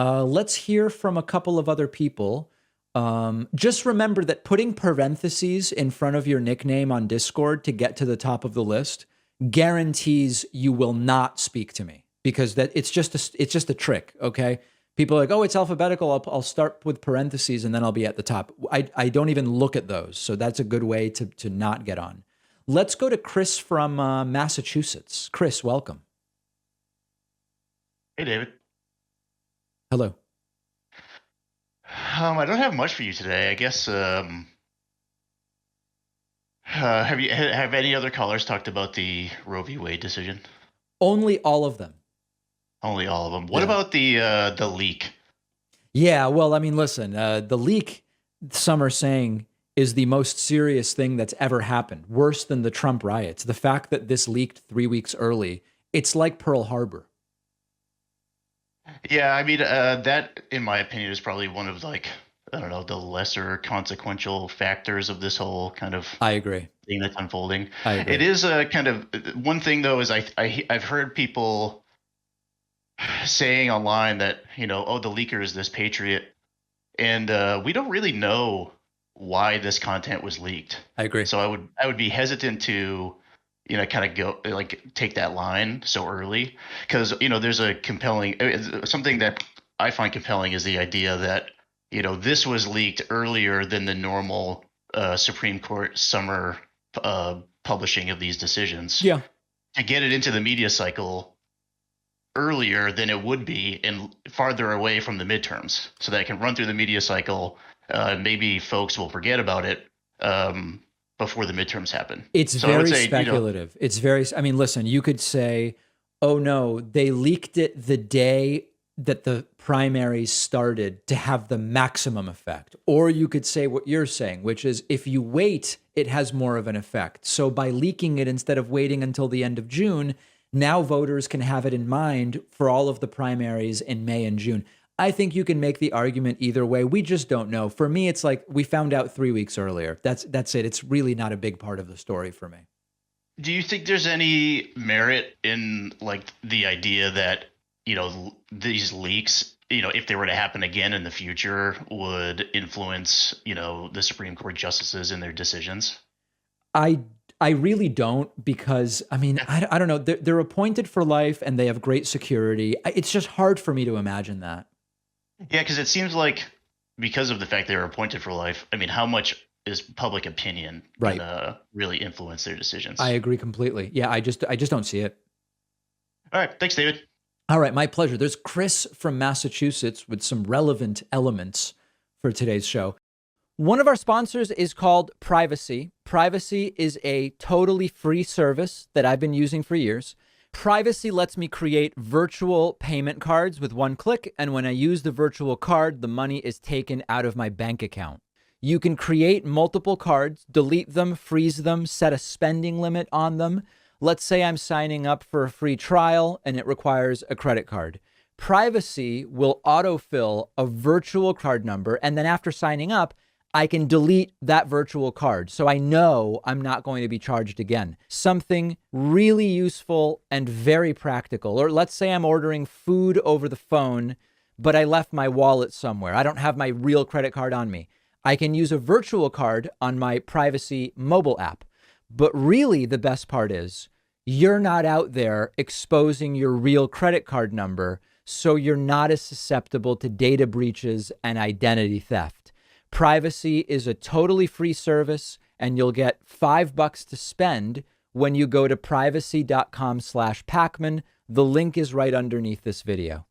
Let's hear from a couple of other people. Just remember that putting parentheses in front of your nickname on Discord to get to the top of the list guarantees you will not speak to me, because that it's just a trick. Okay. People are like, oh, it's alphabetical. I'll start with parentheses and then I'll be at the top. I don't even look at those. So that's a good way to not get on. Let's go to Chris from Massachusetts. Chris, welcome. Hey, David. Hello. I don't have much for you today. I guess. Have any other callers talked about the Roe v. Wade decision? Only all of them. Only all of them. What about the leak? Yeah, well, I mean, listen, the leak, some are saying, is the most serious thing that's ever happened, worse than the Trump riots. The fact that this leaked 3 weeks early, it's like Pearl Harbor. Yeah, I mean, that, in my opinion, is probably one of, like, I don't know, the lesser consequential factors of this whole kind of I agree. thing that's unfolding. I agree. It is a kind of one thing, though, is I've heard people saying online that, oh, the leaker is this patriot, and we don't really know why this content was leaked. I agree. So I would be hesitant to kind of go take that line so early, because there's a compelling something that I find compelling is the idea that this was leaked earlier than the normal Supreme Court summer publishing of these decisions. Yeah, to get it into the media cycle earlier than it would be and farther away from the midterms, so that it can run through the media cycle. Maybe folks will forget about it before the midterms happen. It's very speculative. It's very, I mean, listen, you could say, oh no, they leaked it the day that the primaries started to have the maximum effect. Or you could say what you're saying, which is if you wait, it has more of an effect. So by leaking it instead of waiting until the end of June, now voters can have it in mind for all of the primaries in May and June. I think you can make the argument either way. We just don't know. For me, it's like we found out 3 weeks earlier. That's it. It's really not a big part of the story for me. Do you think there's any merit in the idea that, these leaks, if they were to happen again in the future, would influence, the Supreme Court justices in their decisions? I really don't, because, I mean, I don't know. They're appointed for life and they have great security. It's just hard for me to imagine that. Yeah, because it seems like because of the fact they were appointed for life, I mean, how much is public opinion gonna really influence their decisions? I agree completely. Yeah, I just don't see it. All right. Thanks, David. All right, my pleasure. There's Chris from Massachusetts with some relevant elements for today's show. One of our sponsors is called Privacy. Privacy is a totally free service that I've been using for years. Privacy lets me create virtual payment cards with one click, and when I use the virtual card, the money is taken out of my bank account. You can create multiple cards, delete them, freeze them, set a spending limit on them. Let's say I'm signing up for a free trial and it requires a credit card. Privacy will autofill a virtual card number, and then after signing up, I can delete that virtual card, so I know I'm not going to be charged again. Something really useful and very practical. Or let's say I'm ordering food over the phone, but I left my wallet somewhere. I don't have my real credit card on me. I can use a virtual card on my Privacy mobile app. But really the best part is you're not out there exposing your real credit card number, so you're not as susceptible to data breaches and identity theft. Privacy is a totally free service, and you'll get $5 to spend when you go to privacy.com/Pacman. The link is right underneath this video.